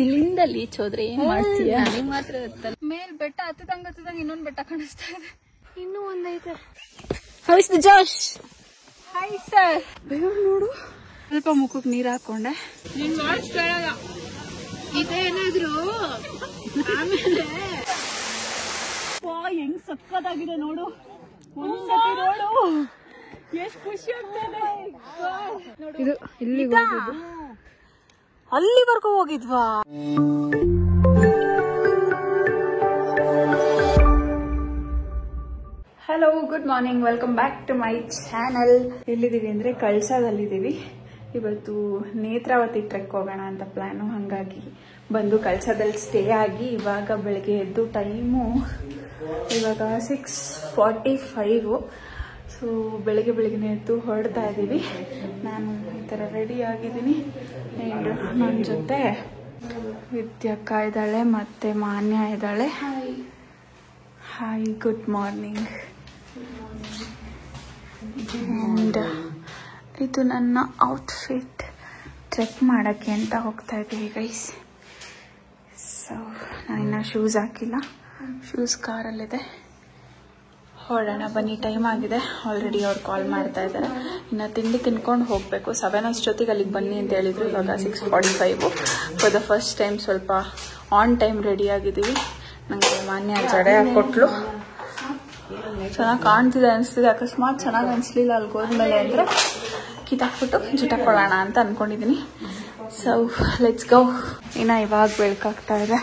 ಇಲ್ಲಿಂದ ಲೀಚ್ ಹೋದ್ರೆ ಏನ್ ಮಾಡ್ತೀಯಾ? ನಿಮ್ ಮಾತ್ರ ಗೊತ್ತಲ್ಲ. ಮೇಲ್ ಬೆಟ್ಟ ಹತ್ತದಂಗ ಇನ್ನೊಂದ್ ಬೆಟ್ಟ ಕಾಣಿಸ್ತಾ ಇದೆ. ಇನ್ನೂ ಒಂದೈತೆ. How is the Josh? Hi sir. ಬೇಗ ನೋಡು. ಸ್ವಲ್ಪ ಮುಖಕ್ಕೆ ನೀರ್ ಹಾಕೊಂಡೆ. ನಿನ್ ವಾಯ್ಸ್ ಕೇಳಲ್ಲ. ಇದೇನಾದ್ರು ಆಮೇಲೆ ಹೆಂಗ್ ಸಕ್ಕದಾಗಿದೆ ನೋಡು. ಒಂದ್ಸತಿ ನೋಡು ಎಷ್ಟು ಖುಷಿ ಆಗ್ತದೆ. ಇದು ಇಲ್ಲಿಗೆ ಹೋಗುದು. ಅಲ್ಲಿವರೆಗೂ ಹೋಗಿದ್ವಾ? Hello, good morning, welcome back to my channel. ಎಲ್ಲಿದ್ದೀವಿ ಅಂದ್ರೆ ಕಳಸದಲ್ಲಿದ್ದೀವಿ. ಇವತ್ತು ನೇತ್ರಾವತಿ ಟ್ರೆಕ್ ಹೋಗೋಣ ಅಂತ ಪ್ಲಾನು. ಹಾಗಾಗಿ ಬಂದು ಕಳಸದಲ್ಲಿ ಸ್ಟೇ ಆಗಿ ಇವಾಗ ಬೆಳಗ್ಗೆ ಎದ್ದು ಟೈಮು ಇವಾಗ 6:45. ಸೊ ಬೆಳಗ್ಗೆ ಎದ್ದು ಹೊರಡ್ತಾ ಇದ್ದೀವಿ. ನಾನು ಈ ಥರ ರೆಡಿ ಆಗಿದ್ದೀನಿ. ಆ್ಯಂಡ್ ನನ್ನ ಜೊತೆ ವಿದ್ಯಕ್ಕ ಇದ್ದಾಳೆ ಮತ್ತು ಮಾನ್ಯ ಇದ್ದಾಳೆ. Hi, good morning. ಆ್ಯಂಡ್ ಇದು ನನ್ನ ಔಟ್ಫಿಟ್. ಟ್ರೆಕ್ ಮಾಡೋಕ್ಕೆ ಅಂತ ಹೋಗ್ತಾ ಇದ್ದೀವಿ ಗೈಸ್. ಸೊ ನಾನಿನ್ನು ಶೂಸ್ ಹಾಕಿಲ್ಲ. ಶೂಸ್ ಕಾರಲ್ಲಿದೆ. ಹೊರಡೋಣ ಬನ್ನಿ. ಟೈಮ್ ಆಗಿದೆ ಆಲ್ರೆಡಿ. ಅವ್ರು ಕಾಲ್ ಮಾಡ್ತಾ ಇದ್ದಾರೆ. ಇನ್ನು ತಿಂಡಿ ತಿನ್ಕೊಂಡು ಹೋಗಬೇಕು. 7 ಅಷ್ಟೊತ್ತಿಗೆ ಅಲ್ಲಿಗೆ ಬನ್ನಿ ಅಂತ ಹೇಳಿದ್ರು. ಇವಾಗ 6:45. ಫಾರ್ ದ ಫಸ್ಟ್ ಟೈಮ್ ಸ್ವಲ್ಪ ಆನ್ ಟೈಮ್ ರೆಡಿ ಆಗಿದ್ದೀವಿ. ನನಗೆ ಮಾನ್ಯ ಜಡೆ ಹಾಕೊಟ್ಲು. ಚೆನ್ನಾಗಿ ಕಾಣ್ತಿದೆ ಅನಿಸ್ತಿದೆ. ಅಕಸ್ಮಾತ್ ಚೆನ್ನಾಗಿ ಅನಿಸ್ಲಿಲ್ಲ ಅಲ್ಲಿಗೆ ಹೋದ್ಮೇಲೆ ಅಂದರೆ ಕಿತ್ತಾಕ್ಬಿಟ್ಟು ಜುಟಾಕೊಳ್ಳೋಣ ಅಂತ ಅಂದ್ಕೊಂಡಿದ್ದೀನಿ. So let's go. ಇನ್ನು ಇವಾಗ ಬೆಳಕಾಗ್ತಾ ಇದೆ.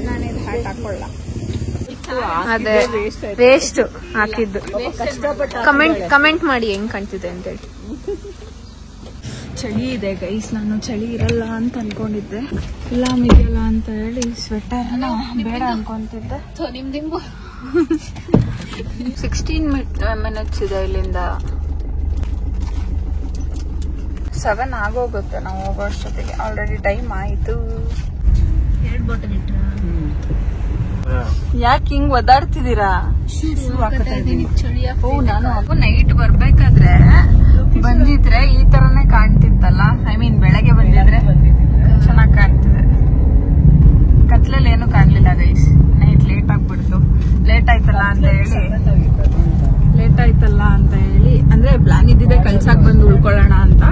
ನಾನೇನು ಹ್ಯಾಟ್ ಹಾಕೊಳ್ಳ. ಅದೇ ವೇಸ್ಟ್ ಹಾಕಿದ್ದು. ಕಮೆಂಟ್ ಮಾಡಿ ಹೆಂಗ್ ಕಾಣ್ತಿದೆ ಅಂತೇಳಿ. ಚಳಿ ಇದೆ ಗೈಸ್. ನಾನು ಚಳಿ ಇರಲ್ಲ ಅಂತ ಅನ್ಕೊಂಡಿದ್ದೆ. ಇಲ್ಲ ಮಿಗಲ್ಲ ಅಂತ ಹೇಳಿ ಸ್ವೆಟರ್ ಬೇಡ ಅನ್ಕೊಂತಿದ್ದೆ. 16 ಮಿನಿಟ್ಸ್ ಇದೆ ಇಲ್ಲಿಂದ. 7 ಆಗೋಗುತ್ತೆ ನಾವು ಹೋಗೋ ಅಷ್ಟೊತ್ತಿಗೆ. ಆಲ್ರೆಡಿ ಟೈಮ್ ಆಯಿತು. 2 ಬಾಟಲ್ ಇಟ್ರ. ಯಾಕೆ ಹಿಂಗ್ ಒದಾಡ್ತಿದ್ದೀರಾ? ನಾನು ನೈಟ್ ಬರ್ಬೇಕಾದ್ರೆ ಬಂದಿದ್ರೆ ಈ ತರನೇ ಕಾಣ್ತಿತ್ತಲ್ಲ. ಐ ಮೀನ್ ಬೆಳಗ್ಗೆ ಬಂದಿದ್ರೆ ಚೆನ್ನಾಗಿ ಕಾಣ್ತಿದೆ. ಕತ್ಲಲ್ಲಿ ಏನು ಕಾಣ್ಲಿಲ್ಲ ಗೈಸ್. ನೈಟ್ ಲೇಟ್ ಆಗ್ಬಿಡ್ತು. ಲೇಟ್ ಆಯ್ತಲ್ಲ ಅಂತ ಹೇಳಿ ಅಂದ್ರೆ ಪ್ಲಾನ್ ಇದ್ದಿದೆ ಕಳ್ಸಾಕ್ ಬಂದು ಉಳ್ಕೊಳ್ಳೋಣ ಅಂತ.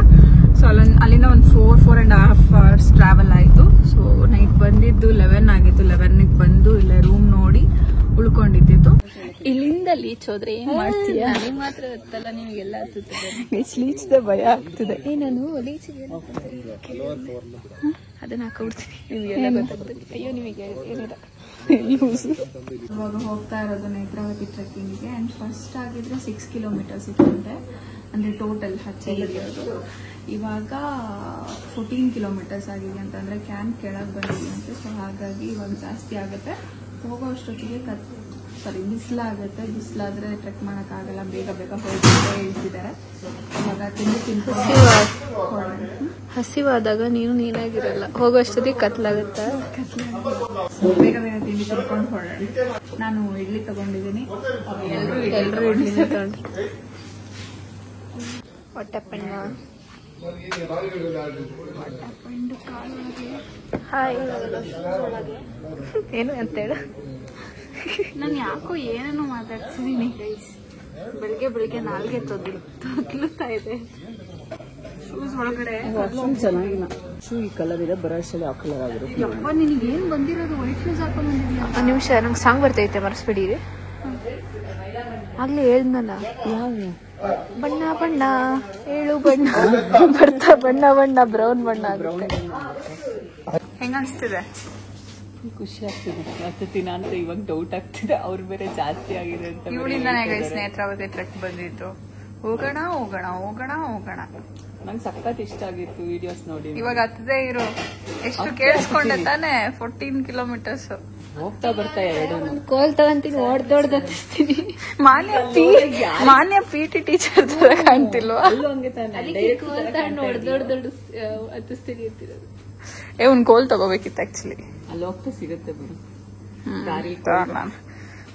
ಸೊ ಅಲ್ಲಿಂದ ಒಂದು 4.5 hours ಟ್ರಾವೆಲ್ ಆಯಿತು. ಸೊ ನೈಟ್ ಬಂದಿದ್ದು 11 ಆಗಿತ್ತು. 11ಗೆ ಬಂದು ಇಲ್ಲೇ ರೂಮ್ ನೋಡಿ ಉಳ್ಕೊಂಡಿದ್ದು. ಇಲ್ಲಿಂದ ಲೀಚ್ ಹೋದ್ರೆ ಏನ್ ಮಾಡ್ತೀಯಾ? ನಿಮ್ ಮಾತ್ರ ಗೊತ್ತಲ್ಲ, ನಿಮಗೆಲ್ಲ ಲೀಚ್ದೆ ಭಯ ಆಗ್ತಿದೆ. ನಾನು ಲೀಚಿಗೆ ಅದನ್ನ ಹಾಕೊಡ್ತೀನಿ. ನಿಮಗೆಲ್ಲ ಗೊತ್ತಾಗ್ತದೆ. ಅಯ್ಯೋ ನಿಮಗೆ ಏನಿಲ್ಲ ಯೂಸ್. ಇವಾಗ ಹೋಗ್ತಾ ಇರೋದು ನೇತ್ರಾವತಿ ಟ್ರೆಕ್ಕಿಂಗಿಗೆ. ಆ್ಯಂಡ್ ಫಸ್ಟ್ ಆಗಿದ್ರೆ 6 kilometers ಇತ್ತಂತೆ. ಅಂದರೆ ಟೋಟಲ್ ಹಚ್ಚಿರೋದು. ಇವಾಗ 14 kilometers ಆಗಿದೆ ಅಂತಂದರೆ ಕ್ಯಾಂಪ್ ಕೆಳಗೆ ಬಂದಿದೆ. ಸೊ ಹಾಗಾಗಿ ಇವಾಗ ಜಾಸ್ತಿ ಆಗುತ್ತೆ. ಹೋಗೋ ಅಷ್ಟೊತ್ತಿಗೆ ಬಿಸಿಲಾಗುತ್ತೆ. ಬಿಸಿಲಾದರೆ ಟ್ರೆಕ್ ಮಾಡೋಕ್ಕಾಗಲ್ಲ. ಬೇಗ ಹೋಗ್ಬಿಟ್ಟೆ ಹೇಳ್ತಿದ್ದಾರೆ. ಇವಾಗ ಹಸಿವಾದಾಗ ನೀನಾಗಿರಲ್ಲ. ಹೋಗೋ ಅಷ್ಟೊತ್ತಿಗೆ ಕತ್ಲಾಗುತ್ತೆ. ಬೇಗ ತಿಂಡಿ ತಿನ್ಕೊಂಡು ಹೊರಡೋಣ. ನಾನು ಇಡ್ಲಿ ತಗೊಂಡಿದ್ದೀನಿ. ಎಲ್ಲರೂ ಇಡ್ಲಿ ತಗೊಂಡ್ರು. ಹೊಟ್ಟೆಪಣ್ಣ. ಹಾಯ್. ಏನು ಅಂತೇಳು? ನಾನು ಯಾಕೋ ಏನೇನೋ ಮಾತಾಡ್ತಿದ್ದೀನಿ ಗೈಸ್. ಬೆಳಿಗ್ಗೆ ನಾಲ್ಗೆ ತೊದ್ಲುತ್ತಾ ಇದೆ. ಶೂಸ್ ಒಳಗಡೆ ಚೆನ್ನಾಗಿಲ್ಲ. ಶೂ ಈ ಕಲರ್ ಇದೆ. ಬರೋ ಅಷ್ಟಲ್ಲಿ ಆ ಕಲರ್ ಆಗಿರುತ್ತೆ. ಯಪ್ಪ, ನಿನಗೆ ಏನು ಬಂದಿರೋದು? ವೈಟ್ ಶೂಸ್ ಹಾಕೊಂಡು ಬಂದಿದ್ಯಾ? ಒಂದು ನಿಮಿಷ, ನಂಗೆ ಸಾಂಗ್ ಬರ್ತೈತೆ, ಮರೆಸ್ಬಿಡಿ. ಆಗ್ಲೇ ಹೇಳ್ದಲ್ಲ, ಯಾವ ಬಣ್ಣ ಏಳು ಬಣ್ಣ ಬರ್ತಾ ಬಣ್ಣ ಬ್ರೌನ್ ಬಣ್ಣ ಆಗುತ್ತೆ. ಹೆಂಗ ಅನ್ಸ್ತಿದೆ? ಖುಷಿ ಆಗ್ತಿದೆ. ಹತ್ತುತ್ತೀನ ಅಂತ ಇವಾಗ ಡೌಟ್ ಆಗ್ತಿದೆ. ಅವ್ರು ಬೇರೆ ಜಾಸ್ತಿ ಆಗಿದೆ ಅಂತ. ಇವಳಿಂದಾನೇ ನೇತ್ರಾವತಿ ಟ್ರೆಕ್ ಬಂದಿತ್ತು. ಹೋಗೋಣ. ನಂಗೆ ಸಖತ್ ಇಷ್ಟ ಆಗಿತ್ತು ವಿಡಿಯೋಸ್ ನೋಡಿ. ಇವಾಗ ಹತ್ತದೇ ಇರೋ ಎಷ್ಟು ಕೇಳಿಸ್ಕೊಂಡೆ ತಾನೆ. 14 kilometers ಹೋಗ್ತಾ ಬರ್ತಾ ಎರಡು ಕೋಲ್ ತಗೊಂತೀನಿ. ಓಡ್ದೋಡ್ದತ್ತಿಸ್ತೀನಿ. ಮಾನ್ಯ PT ಟೀಚರ್ ತರ ಕಾಣ್ತಿಲ್ವಾ? ಹತ್ತಿಸ್ತೀನಿ ಅಂತಿರೋದು. ಒಂದ್ ಕೋಲ್ ತಗೋಬೇಕಿತ್ತು ಆಕ್ಚುಲಿ. ಅಲ್ಲಿ ಹೋಗ್ತಾ ಸಿಗುತ್ತೆ ಬಿಡು.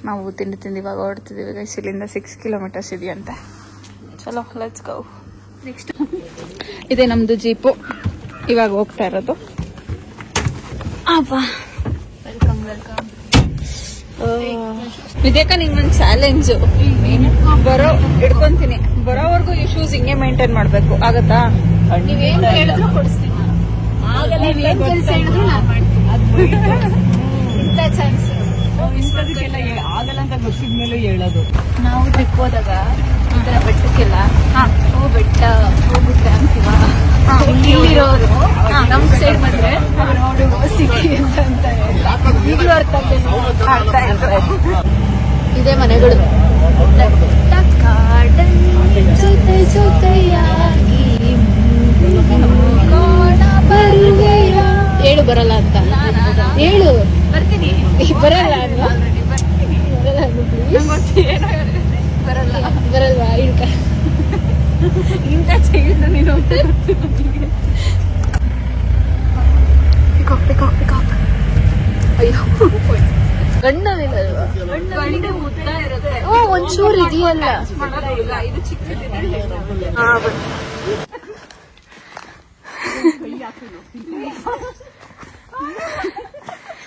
ನಾವು ತಿಂಡಿ ಇವಾಗ ಹೊರಡ್ತಿದ್ದೀವಿ ಗೈಸ್. ಇಲ್ಲಿಂದ 6 kilometers ಇದೆಯಂತೆ. ಚಲೋ ಲೆಟ್ಸ್ ಗೋ. ನೆಕ್ಸ್ಟ್ ಇದೆ ನಮ್ದು ಜೀಪು, ಇವಾಗ ಹೋಗ್ತಾ ಇರೋದು. Welcome welcome. ಇದಕ್ಕ ನಿಂಗೊಂದು ಚಾಲೆಂಜ್, ಬರೋ ಹಿಡ್ಕೊಂತೀನಿ, ಬರೋವರೆಗೂ ಈ ಶೂಸ್ ಹಿಂಗೆ ಮೇಂಟೈನ್ ಮಾಡ್ಬೇಕು, ಆಗತ್ತಾ? ನೀವೇನ್ ಹೇಳಿದ್ರು ಕೊಡಿಸ್ತೀನಿ, ನೀವೇನ್ ಕೆಲಸ ಹೇಳಿದ್ರು ನಾನು ಮಾಡ್ತೀನಿ. ಇಂಥ ಚಾನ್ಸ್ ಆಗಲ್ಲ ಅಂತ ಗೊತ್ತಿದ್ಮೇಲೆ ಹೇಳೋದು. ನಾವು ಟ್ರಿಪ್ ಹೋದಾಗ ಈ ತರ ಬೆಟ್ಟಕ್ಕೆಲ್ಲ ಬೆಟ್ಟ ಹೋಗ್ಬಿಟ್ರೆ ಅಂತೀವ, ಇಲ್ಲಿರೋರು ನಮ್ ಸೈಡ್ ಬಂದ್ರೆ ನೋಡು ಸಿಕ್ಕಿ ಅಂತ ಈಗಲೂ ಅರ್ಥ ಆಗ್ತದೆ. ಇದೇ ಮನೆಗಳು, ಜೊತೆ ಜೊತೆಯಾಗಿ ಹೇಳು ಬರಲ್ಲ ಅಂತ, ಹೇಳು ಬರ್ತೀನಿ, ಬರಲ್ಲ ಬರಲ್ಲ ಬರಲ್ವಾ? ಇಳ್ಕ ಇಂಥ ಚೈಲ್ಡ್ ನೀನು ಅಯ್ಯೋ ಗಂಡನಿಲ್ಲಲ್ವಾ? ಒಂಚೂರು ಇದೆಯಲ್ಲ, ಇದು ಚಿಕ್ಕದಿದೆ.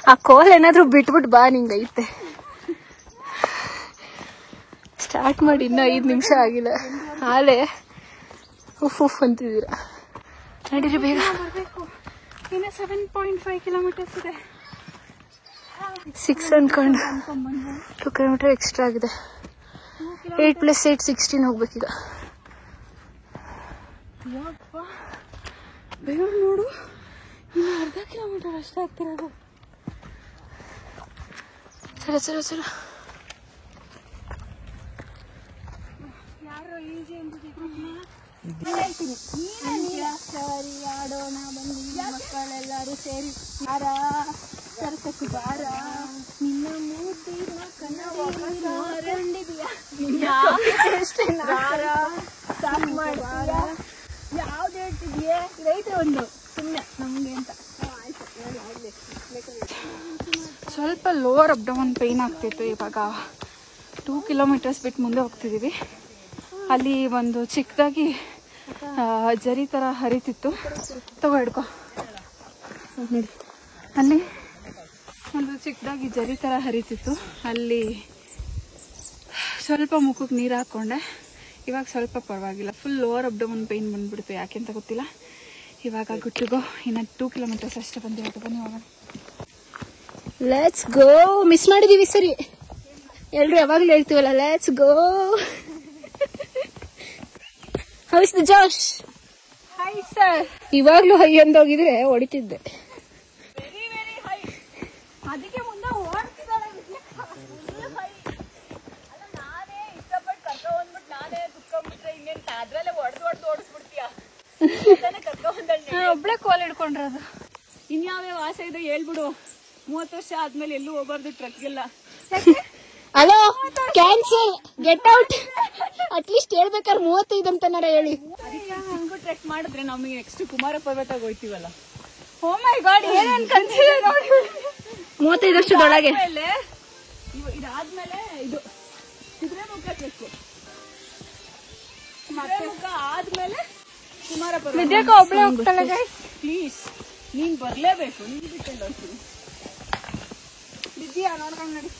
ಆ ಕೋಲ್ ಏನಾದ್ರು ಬಿಟ್ಬಿಟ್ಟು ಬಾ, ನಿಂಗೈತೆ. ಸ್ಟಾರ್ಟ್ ಮಾಡಿ ಇನ್ನೂ 5 ನಿಮಿಷ ಆಗಿಲ್ಲ, ಹಾಲೆ ಉಫ್ ಅಂತಿದ್ದೀರಾ. ನಡೀರಿ ಬೇಗ, ಇನ್ನು 7.5 ಕಿಲೋಮೀಟರ್ಸ್ ಇದೆ. 6 ಅನ್ಕೊಂಡು 2 ಕಿಲೋಮೀಟರ್ ಎಕ್ಸ್ಟ್ರಾ ಆಗಿದೆ. 8 + 8 16 ಹೋಗ್ಬೇಕೀಗ. ಬೇಗ ನೋಡು, ಇನ್ನು ಅರ್ಧ ಕಿಲೋಮೀಟರ್ ಅಷ್ಟೇ ಆಗ್ತಿರೋದು. ಚಲ ಚಲ ಚಲ. ಯಾರೋ ಈಜಿ ಹೇಳ್ತೀನಿ, ಸರಿ ಆಡೋಣ ಬನ್ನಿ ಮಕ್ಕಳೆಲ್ಲರೂ ಸೇರಿ. ಯಾರ ಸರಸಕ್ಕೆ ಬಾರ, ನಿನ್ನ ಮೂತಿನ ಕನ್ನಡಿದೀಯಾ, ಸಾಕು ಮಾಡ್ತೀಯ, ಯಾವ್ದು ಹೇಳ್ತಿದ್ಯೆ? ರೈತ ಒಂದು ಸುಮ್ಮನೆ ನಮ್ಗೆ ಅಂತ. ಸ್ವಲ್ಪ ಲೋವರ್ ಅಪ್ ಡೌನ್ ಪೇನ್ ಆಗ್ತಿತ್ತು. ಇವಾಗ 2 ಕಿಲೋಮೀಟರ್ಸ್ ಬಿಟ್ಟು ಮುಂದೆ ಹೋಗ್ತಿದ್ದೀವಿ. ಅಲ್ಲಿ ಒಂದು ಚಿಕ್ಕದಾಗಿ ಜರಿ ಥರ ಹರಿತಿತ್ತು, ತಗೋ ಹಿಡ್ಕೊ. ಅಲ್ಲಿ ಒಂದು ಚಿಕ್ಕದಾಗಿ ಜರಿ ಥರ ಹರಿತಿತ್ತು, ಅಲ್ಲಿ ಸ್ವಲ್ಪ ಮುಖಕ್ಕೆ ನೀರು ಹಾಕ್ಕೊಂಡೆ. ಇವಾಗ ಸ್ವಲ್ಪ ಪರವಾಗಿಲ್ಲ. Full lower up down pain ಬಂದ್ಬಿಡ್ತು, ಯಾಕೆ ಅಂತ ಗೊತ್ತಿಲ್ಲ. ಇವಾಗ ಗುಟ್ಟಿಗೋ ಇನ್ನು 2 ಕಿಲೋಮೀಟರ್ಸ್ ಅಷ್ಟೇ ಬಂದಿರೋದು. ಬನ್ನಿ ಹೋಗೋಣ. Let's go. ಮಿಸ್ ಮಾಡಿದೀವಿ ಸರಿ, ಎಲ್ರು ಯಾವಾಗ್ಲೂ ಹೇಳ್ತೀವಲ್ಲ let's go. How is the Josh? High sir. ಇವಾಗ್ಲೂ ಹೈ ಅಂದೋಗಿದ್ರೆ ಹೊಡಿತಿದ್ದೆ. ಅದಕ್ಕೆ ಮುಂದೆ ಓಡ್ತಿದ್ದಾಳೆ. ನಾನೇ ಇಷ್ಟಪಟ್ಟು ಕರ್ಕೊಂಡ್ಬಿಟ್ಟು ನಾನೇ ಕುತ್ಕೊಂಡ್ಬಿಟ್ರೆ ಇನ್ನೇನು ಅದ್ರಲ್ಲೇ ಹೊಡೆದು ಓಡಿಸ್ಬಿಡ್ತೀಯ. ಒಬ್ಳೆ ಕೋಲ್ ಹಿಡ್ಕೊಂಡ್ರದು. ಇನ್ಯಾವ್ಯಾವ ಆಸೆ ಇದೆ ಹೇಳ್ಬಿಡು. 30 ವರ್ಷ ಆದ್ಮೇಲೆ ಎಲ್ಲೂ ಹೋಗ್ಬಾರ್ದು ಟ್ರಕ್ಗೆಲ್ಲ. Hello, cancel, get out. At least ಹೇಳ್ಬೇಕಾದ್ರೆ 35 ಅಂತನಾರ ಹೇಳಿ. ಚಿಕ್ಕ ಟ್ರೆಕ್ ಮಾಡಿದ್ರೆ ನಮಗೆ ನೆಕ್ಸ್ಟ್ ಕುಮಾರ ಪರ್ವತಕ್ಕೆ ಹೋಯ್ತೀವಲ್ಲ. ಓ ಮೈ ಗಾಡ್, ಏನೇನ್ ಕನ್ಸಿದೆ ನೋಡಿ. 35 ವರ್ಷದೊಳಗೆ ಇದಾದ್ಮೇಲೆ ಇದು ಕುದುರೆಮುಖ ಟ್ರೆಕ್, ಕುದುರೆಮುಖ ಆದ್ಮೇಲೆ ಕುಮಾರ ಪರ್ವತ. ವಿದ್ಯಾಕ ಒಬ್ಳೆ ಹೋಗ್ತಾಳೆ ಗೈಸ್, ಪ್ಲೀಸ್ ನೀನ್ ಬರ್ಲೇಬೇಕು. ನೀನ್ ಬಿಟ್ಟಲ್ಲಿ ಹೋಗ್ತೀನಿ. ವಿದ್ಯಾ ನೋಡ್ಕೊಂಡು ನಡಿ.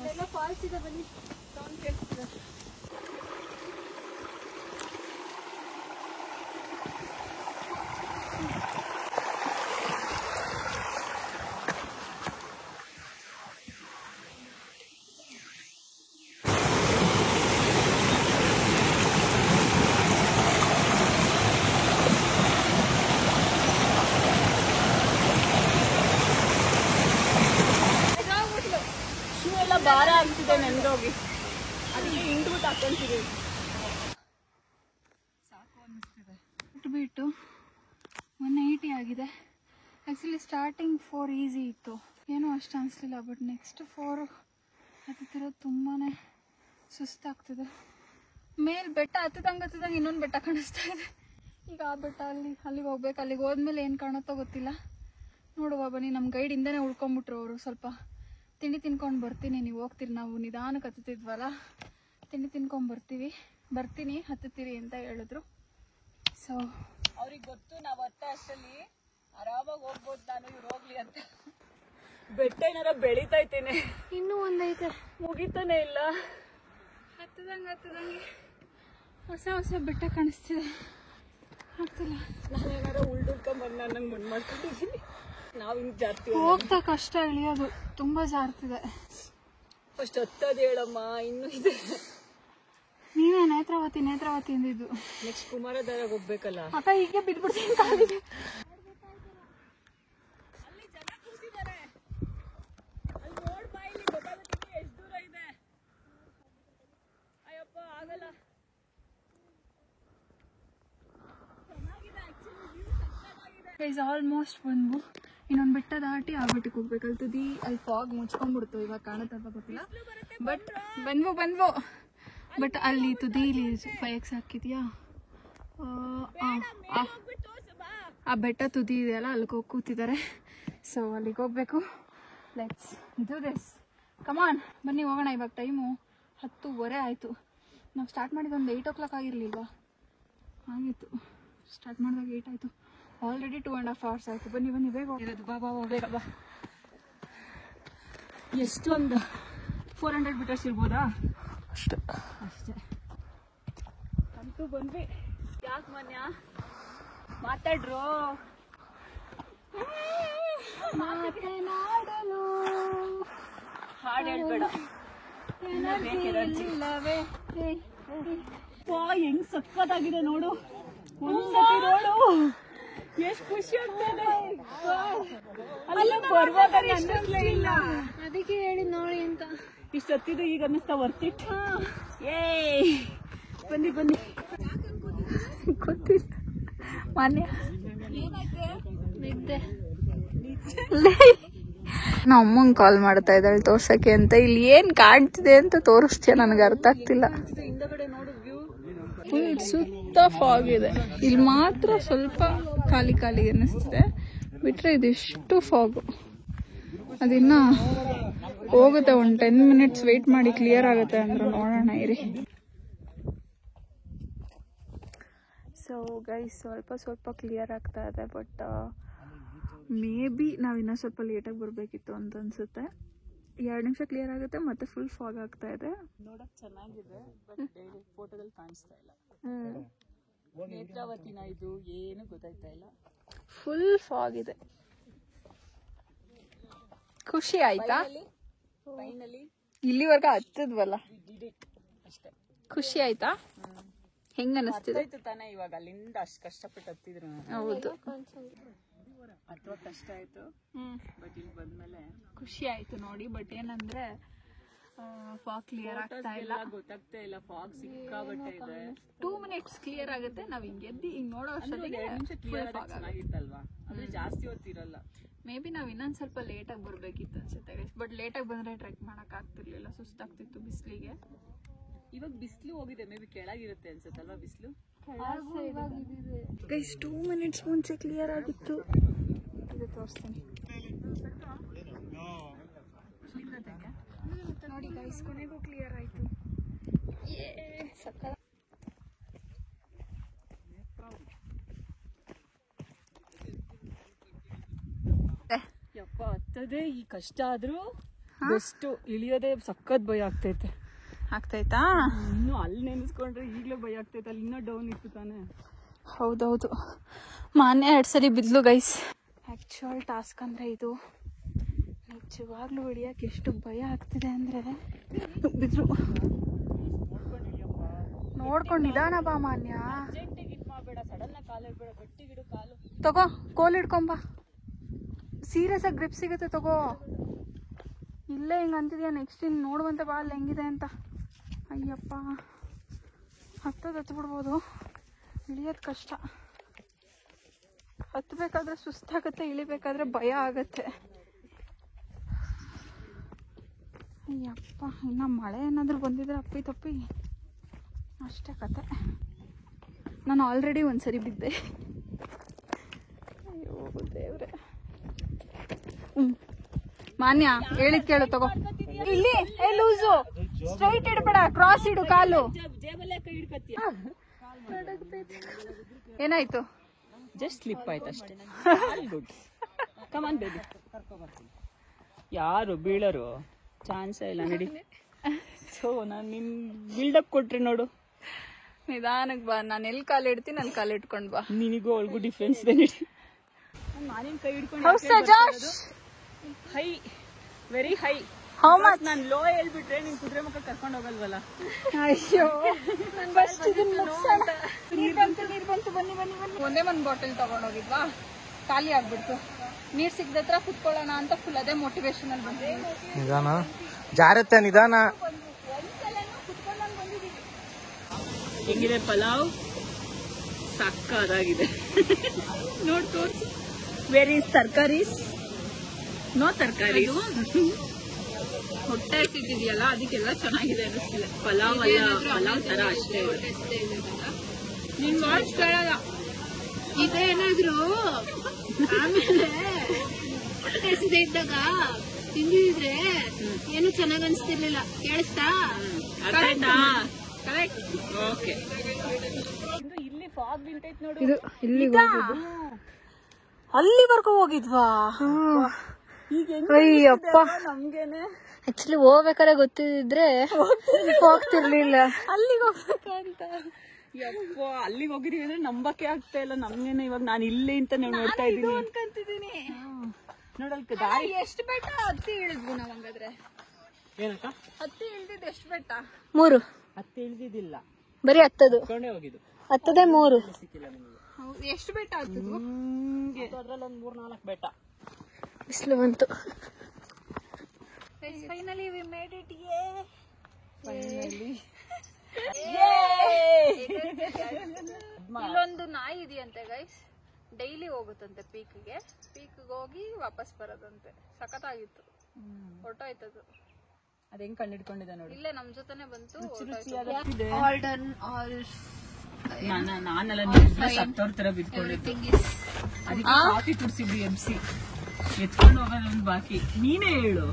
ಅಲ್ವಾ ಫಾಲ್ಸ್ ಇದೆ, ಬನ್ನಿ. ಸೌಂಡ್ ಕೇಳಿಸ್ತಿದೆ. ಭಾರ ಆಗ್ತಿದೆ ನೆಂದೋಗಿ, ಅದಕ್ಕೆ ಹಿಂಡ್ಬಿಟ್ಟು ಹಾಕೊಂತೀವಿ. ಸಾಕು ಅನ್ನಿಸ್ತಿದೆ. ಬಿಟ್ಟು 180 ಆಗಿದೆ. ಆ್ಯಕ್ಚುಲಿ ಸ್ಟಾರ್ಟಿಂಗ್ 4 ಈಸಿ ಇತ್ತು, ಏನೂ ಅಷ್ಟು ಅನಿಸ್ಲಿಲ್ಲ. ಬಟ್ ನೆಕ್ಸ್ಟ್ 4 ಹತ್ತಿರೋದು ತುಂಬಾ ಸುಸ್ತಾಗ್ತಿದೆ. ಮೇಲೆ ಬೆಟ್ಟ ಹತ್ತದಂಗೆ ಇನ್ನೊಂದು ಬೆಟ್ಟ ಕಾಣಿಸ್ತಾ ಇದೆ. ಈಗ ಆ ಬೆಟ್ಟ ಅಲ್ಲಿಗೆ ಹೋಗ್ಬೇಕು. ಅಲ್ಲಿಗೆ ಹೋದ್ಮೇಲೆ ಏನು ಕಾಣುತ್ತೋ ಗೊತ್ತಿಲ್ಲ. ನೋಡುವ ಬನ್ನಿ. ನಮ್ಮ ಗೈಡ್ ಹಿಂದೆನೇ ಉಳ್ಕೊಂಬಿಟ್ರು ಅವರು. ಸ್ವಲ್ಪ ತಿಂಡಿ ತಿನ್ಕೊಂಡು ಬರ್ತೀನಿ, ನೀವು ಹೋಗ್ತೀರಿ, ನಾವು ನಿಧಾನಕ್ಕೆ ಹತ್ತುತ್ತಿದ್ವಲ್ಲ, ತಿಂಡಿ ತಿನ್ಕೊಂಡು ಬರ್ತೀನಿ ಹತ್ತುತ್ತೀರಿ ಅಂತ ಹೇಳಿದ್ರು. ಸೊ ಅವ್ರಿಗೆ ಗೊತ್ತು ನಾವು ಹತ್ತ ಅಷ್ಟರಲ್ಲಿ ಆರಾಮಾಗಿ ಹೋಗ್ಬೋದು, ನಾನು ಇವ್ರು ಹೋಗ್ಲಿ ಅಂತ. ಬೆಟ್ಟ ಏನಾರ ಬೆಳಿತೈತೇನೆ, ಇನ್ನೂ ಒಂದೈತೆ, ಮುಗಿತಾನೆ ಇಲ್ಲ. ಹತ್ತದಂಗೆ ಹೊಸ ಬೆಟ್ಟ ಕಾಣಿಸ್ತಿದೆ. ಆಗ್ತಿಲ್ಲ. ನಾನು ಏನಾರ ಉಳ್ಕೊಂಬಂದು ನಂಗೆ ಮಣ್ಣು ಮಾಡ್ಕೊಂಡಿದ್ದೀನಿ. ನಾವು ಹಿಂಗೆ ಜಾರ್ತೀವಿ, ಹೋಗ್ತಾ ಕಷ್ಟ, ಇಳಿಯೋದು ತುಂಬ ಜಾರ್ತಿದೆ. ಫಸ್ಟ್ ಹತ್ತದು ಹೇಳಮ್ಮ, ಇನ್ನೂ ಇದೆ. ನೀವೇ ನೇತ್ರಾವತಿ ಅಂದಿದ್ದು. ನೆಕ್ಸ್ಟ್ ಕುಮಾರಧಾರಾಗ ಹೋಗ್ಬೇಕಲ್ಲ ಅಕ್ಕ, ಹೀಗೆ ಬಿದ್ಬಿಡ್ತೀನಿ ಕಾಲಿಗೆ. ಅಲ್ಲಿ ಜನ ಕೂತಿದ್ದಾರೆ, ಅಲ್ಲಿ ನೋಡ್ಬಾ, ಇಲ್ಲಿ ಗೊತ್ತಾಗುತ್ತೆ ಎಷ್ಟು ದೂರ ಇದೆ. ಅಯ್ಯಪ್ಪ ಆಗಲ್ಲ. ಗೈಸ್ ಆಲ್ಮೋಸ್ಟ್ ಬಂದ್ವು. ಇನ್ನೊಂದು ಬೆಟ್ಟ ದಾಟಿ ಆ ಬೆಟ್ಟಕ್ಕೆ ಹೋಗ್ಬೇಕು. ಅಲ್ಲಿ ಫಾಗ್ ಮುಚ್ಕೊಂಡ್ಬಿಡ್ತು, ಇವಾಗ ಕಾಣುತ್ತಪ್ಪ ಗೊತ್ತಿಲ್ಲ. ಬಟ್ ಬಂದ್ವು. ಬಟ್ ಅಲ್ಲಿ ತುದಿಲಿ 5x ಹಾಕಿದ್ಯಾ, ಆ ಬೆಟ್ಟ ತುದಿ ಇದೆಯಲ್ಲ, ಅಲ್ಲಿಗೆ ಹೋಗಿ ಕೂತಿದ್ದಾರೆ. ಸೊ ಅಲ್ಲಿಗೆ ಹೋಗ್ಬೇಕು. Let's do this. ಕಮಾನ್, ಬನ್ನಿ ಹೋಗೋಣ. ಇವಾಗ ಟೈಮು 10:30 ಆಯಿತು. ನಾವು ಸ್ಟಾರ್ಟ್ ಮಾಡಿದ್ದು ಒಂದು 8 o'clock ಆಗಿರಲಿಲ್ವಾ? ಆಗಿತ್ತು. ಸ್ಟಾರ್ಟ್ ಮಾಡಿದಾಗ 8 ಆಯಿತು. ಆಲ್ರೆಡಿ 2.5 hours ಆಯಿತು. ಬನ್ನಿ ಬೇಗ ಹೋಗಿರೋದು. ಬಾ ಬೇಗ ಬಾ. ಎಷ್ಟೊಂದು 400 meters ಇರ್ಬೋದಾ? ಅಷ್ಟೇ. ಅಂತೂ ಬಂದ್ವಿ. ಯಾಕೆ ಮನ್ಯ ಮಾತಾಡ್ರು? ಮಾತನಾಡಲು ಹಾಡು ಹೇಳ್ಬೇಡ, ಹೆಂಗ್ ಸಕ್ಕತ್ತಾಗಿದೆ ನೋಡು. ಒಂದ್ಸತಿ ನೋಡು, ಎಷ್ಟು ಖುಷಿ ಆಗ್ತದೆ. ಅಲ್ಲ ಬರುವಾಗ ಅನ್ನಿಸ್ಲೇ ಇಲ್ಲ, ಅದಕ್ಕೆ ಹೇಳಿ ನೋಡಿ ಅಂತ. ಇಷ್ಟು ಹತ್ತಿದ್ದು ಈಗ ಅನ್ನಿಸ್ತಾ ವರ್ತಿಟ್. ಬನ್ನಿ ಗೊತ್ತಿಲ್ಲ. ಮಾನ್ಯ ನಮ್ಮ ಅಮ್ಮಂಗೆ ಕಾಲ್ ಮಾಡ್ತಾ ಇದ್ದಾಳೆ ತೋರ್ಸಕ್ಕೆ ಅಂತ. ಇಲ್ಲಿ ಏನ್ ಕಾಣ್ತಿದೆ ಅಂತ ತೋರಿಸ್ತೀಯ, ನನಗೆ ಅರ್ಥ ಆಗ್ತಿಲ್ಲ. ಫುಲ್ ಸುತ್ತ ಫಾಗ್ ಇದೆ. ಇಲ್ಲಿ ಮಾತ್ರ ಸ್ವಲ್ಪ ಖಾಲಿ ಅನ್ನಿಸ್ತಿದೆ, ಬಿಟ್ರೆ ಇದಿಷ್ಟು ಫಾಗು. ಅದಿನ್ನ ಹೋಗುತ್ತೆ, ಒಂದು 10 minutes ವೆಯ್ಟ್ ಮಾಡಿ ಕ್ಲಿಯರ್ ಆಗುತ್ತೆ ಅಂದ್ರೆ ನೋಡೋಣ ಇರಿ. ಸೊ ಗೈಸ್, ಸ್ವಲ್ಪ ಕ್ಲಿಯರ್ ಆಗ್ತಾ ಇದೆ. ಬಟ್ ಮೇ ಬಿ ನಾವಿನ್ನೂ ಸ್ವಲ್ಪ ಲೇಟಾಗಿ ಬರಬೇಕಿತ್ತು ಅಂತ ಅನ್ಸುತ್ತೆ. 2 ನಿಮಿಷ ಕ್ಲಿಯರ್ ಆಗುತ್ತೆ, ಮತ್ತೆ ಫುಲ್ ಫಾಗ್ ಆಗ್ತಾ ಇದೆ. ನೋಡಕ್ ಚೆನ್ನಾಗಿದೆ, ಬಟ್ ಫೋಟೋದಲ್ಲಿ ಕಾಣಿಸ್ತಾ ಇಲ್ಲ. ನೇತ್ರಾವತಿನ ಇದು ಏನು ಗೊತ್ತಾಯ್ತಾ ಇಲ್ಲ, ಫುಲ್ ಫಾಗ್ ಇದೆ. ಖುಷಿ ಆಯ್ತಾ? ಫೈನಲಿ ಇಲ್ಲಿವರೆಗ ಹತ್ತದ್ವಲ್ಲ, ಅಷ್ಟೇ. ಖುಷಿ ಆಯ್ತಾ? ಹೆಂಗ ಅನಿಸ್ತಿದೆ ತಾನೇ? ಇವಾಗ ಅಲ್ಲಿಂದ ಅಷ್ಟು ಕಷ್ಟಪಟ್ಟು ಹತ್ತಿದ್ರು. ಹೌದು, ಅಥವಾ ಕಷ್ಟ ಆಯ್ತು, ಬಟ್ ಇಲ್ಲಿ ಬಂದ್ಮೇಲೆ ಖುಷಿ ಆಯ್ತು ನೋಡಿ. ಬಟ್ ಏನಂದ್ರೆ ಫಾಗ್ ಕ್ಲಿಯರ್ ಆಗ್ತಾ ಇಲ್ಲ, ಗೊತ್ತಾಗ್ತಾ ಇಲ್ಲ. ಫಾಗ್ ಸಿಕ್ಕಾಬಟ್ಟೆ ಇದೆ. 2 minutes ಕ್ಲಿಯರ್ ಆಗುತ್ತೆ. ನಾವ್ ಹಿಂಗ್ ಎದ್ದಿ ಹಿಂಗ್ ನೋಡೋ ಅಷ್ಟೊತ್ತಿಗೆ 2 ನಿಮಿಷ ಕ್ಲಿಯರ್ ಚೆನ್ನಾಗಿತ್ತಲ್ವಾ? ಅಂದ್ರೆ ಜಾಸ್ತಿ ಹೊತ್ತಿರಲ್ಲ. ಮೇ ಬಿ ನಾವ್ ಇನ್ನೊಂದ್ ಸ್ವಲ್ಪ ಲೇಟಾಗಿ ಬರ್ಬೇಕಿತ್ತು ಅನ್ಸುತ್ತೆ. ಬಟ್ ಲೇಟಾಗಿ ಬಂದ್ರೆ ಟ್ರೆಕ್ ಮಾಡಕ್ ಆಗ್ತಿರ್ಲಿಲ್ಲ, ಸುಸ್ತಾಗ್ತಿತ್ತು ಬಿಸ್ಲಿಗೆ. ಇವಾಗ ಬಿಸಿಲು ಹೋಗಿದೆ, ಮೇ ಬಿ ಕೆಳಗಿರುತ್ತೆ ಅನ್ಸುತ್ತಲ್ವಾ ಬಿಸಿಲು. ಗೈಸ್ 2 minutes ಮುಂಚೆ ಕ್ಲಿಯರ್ ಆಗಿತ್ತು. ಇದು ತೋರಿಸ್ತೀನಿ ನೋಡಿ ಗೈಸ್, ಕೊನೆಗೂ ಕ್ಲಿಯರ್ ಆಯ್ತು. ಸಕ್ಕ ಯಪ್ಪ, ಹತ್ತದೇ ಈ ಕಷ್ಟ ಆದ್ರೂ ಬೆಸ್ಟ್. ಇಳಿಯೋದೇ ಸಖತ್ ಭಯ ಆಗ್ತೈತಾ? ಇನ್ನು ಅಲ್ಲಿ ನೆನೆಸ್ಕೊಂಡ್ರೆ ಈಗಲೇ ಭಯ ಆಗ್ತೈತೆ. ಅಲ್ಲಿ ಇನ್ನೂ ಡೌನ್ ಇತ್ತು ತಾನೆ. ಹೌದೌದು, ಮಾನ್ಯ 2 ಸರಿ ಬಿದ್ಲು ಗೈಸ್. ಆ್ಯಕ್ಚುಯಲ್ ಟಾಸ್ಕ್ ಅಂದರೆ ಇದು. ನಿಜವಾಗ್ಲೂ ಹಿಡಿಯೋಕೆ ಎಷ್ಟು ಭಯ ಆಗ್ತಿದೆ ಅಂದರೆ, ಬಿದ್ರು ನೋಡ್ಕೊಂಡು ನಿಧಾನ ಬಾ ಮಾನ್ಯ. ತಗೋ, ಕೋಲ್ ಹಿಡ್ಕೊಂಬ, ಸೀರಿಯಸ್ ಆಗಿ ಗ್ರಿಪ್ ಸಿಗುತ್ತೆ. ತಗೋ, ಇಲ್ಲೇ ಹಿಂಗೆ ಅಂತಿದ್ಯಾ, ನೆಕ್ಸ್ಟ್ ಇನ್ನು ನೋಡುವಂತೆ ಬಾ ಅಲ್ಲಿ ಹೆಂಗಿದೆ ಅಂತ. ಅಯ್ಯಪ್ಪ, ಹತ್ಬಿಡ್ಬೋದು, ಇಳಿಯೋದು ಕಷ್ಟ. ಹತ್ತಬೇಕಾದ್ರೆ ಸುಸ್ತಾಗುತ್ತೆ, ಇಳಿಬೇಕಾದ್ರೆ ಭಯ ಆಗುತ್ತೆ. ಅಯ್ಯಪ್ಪ, ಇನ್ನು ಮಳೆ ಏನಾದರೂ ಬಂದಿದ್ರೆ ಅಪ್ಪಿ ತಪ್ಪಿ ಅಷ್ಟೇ ಕತೆ. ನಾನು ಆಲ್ರೆಡಿ ಒಂದ್ಸರಿ ಬಿದ್ದೆ. ಅಯ್ಯೋ ದೇವ್ರೆ. ಮಾನ್ಯ ಹೇಳಿದ್ ಕೇಳು ತಗೋ. ಇಲ್ಲಿ ಲೂಸು ಸ್ಟ್ರೈಟ್ ಇಡ್ಬೇಡ, ಕ್ರಾಸ್ ಇಡು ಕಾಲು. ಏನಾಯ್ತು? ಜಸ್ಟ್ ಸ್ಲಿಪ್ ಆಯ್ತು ಅಷ್ಟೇ. ಗುಡ್ ಕಮಾನ್ ಬೇಬಿ. ಯಾರು ಬೀಳರು ಚಾನ್ಸೇ ಇಲ್ಲ ನಡಿ. ಸೊ ನಾನು ನಿನ್ ಬಿಲ್ಡಪ್ ಕೊಟ್ರಿ ನೋಡು. ನಿಧಾನಕ್ ಬಾ, ನಾನು ಎಲ್ಲಿ ಕಾಲು ಇಡ್ತೀನಿ ಅಲ್ಲಿ ಕಾಲು ಇಟ್ಕೊಂಡ್ ಬಾ. ನಿನಗೂ ಅವಳಿಗೂ ಡಿಫ್ರೆನ್ಸ್ ಇದೆ ನಡಿ. ನಾನೇನ್ ಕೈ ಹಿಡ್ಕೊಂಡು high, very high. How much? ನಾನು ಲೋ ಹೇಳ್ಬಿಟ್ರೆ ನೀನ್ ಕುದುರೆ ಮುಖ ಕರ್ಕೊಂಡು ಹೋಗಲ್ವಲ್ಲ. ಅಯ್ಯೋ ನೀರ್ ಬಂತು ಬನ್ನಿ ಬನ್ನಿ ಬನ್ನಿ. ಒಂದೇ ಒಂದ್ ಬಾಟಲ್ ತಗೊಂಡೋಗಿದ್ವಾ, ಖಾಲಿ ಆಗ್ಬಿಡ್ತು. ನೀರ್ ಸಿಗ್ದತ್ರ ಕುತ್ಕೊಳ್ಳೋಣ ಅಂತ ಫುಲ್ ಅದೇ ಮೋಟಿವೇಶನ್ ಅಲ್ಲಿ ಬಂದಿದ್ದೀನಿ. ನಿಧಾನ ಜಾರತ್ತೆ, ನಿಧಾನ. ಹೆಂಗಿದೆ ಪಲಾವ್? ಸಕ್ಕದಾಗಿದೆ. ನೋಡ್ ತೋರ್ಸು. Where is ತರ್ಕಾರೀಸ್? ನೋ ತರ್ಕಾರಿ. ಹೊಟ್ಟೆ ಸಿಕ್ಕಿದೆಯಲ್ಲ ಅದಕ್ಕೆಲ್ಲ ಚೆನ್ನಾಗಿದೆ ಅನಿಸ್ತಿಲ್ಲ. ಪಲಾವ್ ಅಲ್ಲ, ಪಲಾವ್ ತರ ಅಷ್ಟೇ. ನಿನ್ ವಾಯ್ಸ್ ಕೇಳಲ್ಲ. ಇದೇನಾದ್ರು ಆಮೇಲೆ ಹೊಟ್ಟೆ ಸಿದೆ ಇದ್ದಾಗ ತಿಂದಿದ್ರೆ ಏನು ಚೆನ್ನಾಗ್ ಅನ್ಸ್ತಿರ್ಲಿಲ್ಲ. ಕೇಳಿಸ್ತಾ? ಕರೆಕ್ಟ್. ಓಕೆ. ಇಲ್ಲಿ ಫಾಗ್ ನಿಂತೈತ್ ನೋಡು. ಇದು ಇಲ್ಲಿಗೆ ಅಲ್ಲಿವರೆಗೂ ಹೋಗಿದ್ವಾ? ಅಯ್ಯಪ್ಪ, ನಮ್ಗೇನೆ ಆಕ್ಚುಲಿ ಹೋಗ್ಬೇಕಾದ್ರೆ ಗೊತ್ತಿದ್ರೆ ಹೋಗ್ತಿರ್ಲಿಲ್ಲ. ಅಲ್ಲಿಗೆ ಹೋಗ್ಬೇಕಂತ. ಯಪ್ಪ, ಅಲ್ಲಿಗೆ ಹೋಗಿದೀವಿ ಅಂದ್ರೆ ನಂಬಕ್ಕೆ ಆಗ್ತಾ ಇಲ್ಲ ನಮ್ಗೇನೆ. ಇವಾಗ ನಾನು ಇಲ್ಲೇ ಅಂತ ನೋಡ್ತಾ ಇದ್ದೀನಿ ಅನ್ಕೊಂತಿದ್ದೀನಿ. ನೋಡಲ್ಕ ಎಷ್ಟು ಬೆಟ್ಟ ಹತ್ತಿ ಇಳಿದ್ವಿ ನಾವ್ ಹಂಗಾದ್ರೆ? ಏನಕ್ಕ ಹತ್ತಿ ಇಳ್ದಿದ್ ಎಷ್ಟು ಬೆಟ್ಟ? 3. ಹತ್ತಿ ಇಳಿದಿದ್ದಿಲ್ಲ, ಬರೀ ಹತ್ತದು. ಕೊಂಡೇ ಹೋಗಿದ್ದು. ಹತ್ತದೇ 3. ಸಿಕ್ಕಿಲ್ಲ ನಿಮಗೆ. ಎಷ್ಟು ಬೆಟ್ಟ ಹತ್ತಿದ್ವು? ಅದ್ರಲ್ಲಿ ಒಂದ್ 3-4 ಬೆಟ್ಟ. ಬಿಸಿಲು ಬಂತು. Finally we made it. ಇಲ್ಲೊಂದು ನಾಯಿ ಇದೆಯಂತೆ ಗೈಸ್, ಡೈಲಿ ಹೋಗುತ್ತಂತೆ ಪೀಕ್ಗೆ ಹೋಗಿ ವಾಪಸ್ ಬರೋದಂತೆ. ಸಖತ್ತಾಗಿತ್ತು. ಹೊರಟೋಯ್ತದು. ಅದ್ ಹೆಂಗ್ ಕಂಡಿಡ್ಕೊಂಡಿದೆ ನೋಡಿ. ಇಲ್ಲೇ ನಮ್ ಜೊತೆನೆ ಬಂತು. ನಾನೆಲ್ಲ ಸತ್ತೋರ್ ತರ ಬಿದ್ಕೊಂಡಿದ್ದು. ಅದಕ್ಕೆ ಕಾಫಿ ಕುಡ್ಸಿದ್ವಿ MC. ಎತ್ಕೊಂಡು ಹೋಗೋದೊಂದು ಬಾಕಿ. ನೀನೇ ಹೇಳು,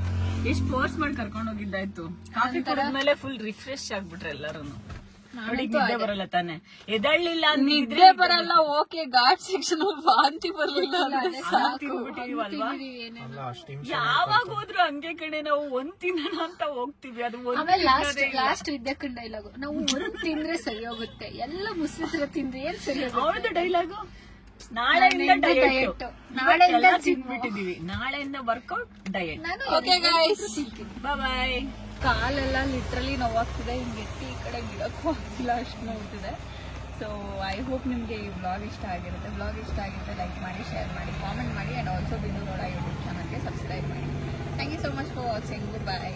ಎಷ್ಟ್ ಫೋರ್ಸ್ ಮಾಡಿ ಕರ್ಕೊಂಡು ಹೋಗಿದ್ದಾಯ್ತು. ಕಾಫಿ ಕುಡಿದ್ಮೇಲೆ ಫುಲ್ ರಿಫ್ರೆಶ್ ಆಗ್ಬಿಟ್ರೆ ಎಲ್ಲರೂ. ನೋಡಿ ನಿದ್ದೆ ಬರಲ್ಲ ತಾನೆ, ಎದಳ್ಳಿಲ್ಲ ನಿದ್ದೆ ಬರಲ್ಲ. ಓಕೆ, ಘಾಟ್ ಸೆಕ್ಷನ್ ವಾಂತಿ ಬರ್ಲಿಲ್ಲ. ಯಾವಾಗ ಹೋದ್ರು ಹಂಗೆ ಕಡೆ ನಾವು ಒಂದ್ ತಿನ್ನೋಣ ಅಂತ ಹೋಗ್ತಿವಿ. ಅದು ಲಾಸ್ಟ್ ವಿದ್ಯಾಕಂಡ್ ಡೈಲಾಗು, ನಾವು ಹೊರಗ್ ತಿಂದ್ರೆ ಸರಿ ಹೋಗುತ್ತೆ, ಎಲ್ಲ ಮುಸ್ಲಿತರ ತಿಂದ್ರೆ ಏನ್ ಸರಿ ಹೋಗುತ್ತೆ. ಅವ್ರದ್ದು ಡೈಲಾಗು. ನಾಳೆಯಿಂದ ಡಯಟ್, ನಾಳೆಯಿಂದ ತಿನ್ಬಿಟ್ಟಿದೀವಿ, ನಾಳೆಯಿಂದ ವರ್ಕೌಟ್, ಡಯಟ್. ಓಕೆ ಗೈಸ್, ಬಾಯ್. ಕಾಲೆಲ್ಲ ಲಿಟ್ರಲಿ ನೋವಾಗ್ತಿದೆ. ಹಿಂಗೆ ಎತ್ತಿ ಈ ಕಡೆ ಗಿಡಕ್ಕೂ ಆಗ್ತಿಲ್ಲ, ಅಷ್ಟು ನೋವ್ತಿದೆ. ಸೊ ಐ ಹೋಪ್ ನಿಮಗೆ ಈ ಬ್ಲಾಗ್ ಇಷ್ಟ ಆಗಿರುತ್ತೆ. ಬ್ಲಾಗ್ ಇಷ್ಟ ಆಗಿರುತ್ತೆ ಲೈಕ್ ಮಾಡಿ, ಶೇರ್ ಮಾಡಿ, ಕಾಮೆಂಟ್ ಮಾಡಿ, ಆ್ಯಂಡ್ ಆಲ್ಸೋ ಬಿಂದು ನೋಡ ಯೂಟ್ಯೂಬ್ ಚಾನಲ್ಗೆ ಸಬ್ಸ್ಕ್ರೈಬ್ ಮಾಡಿ. Thank you so much for watching. Good bye.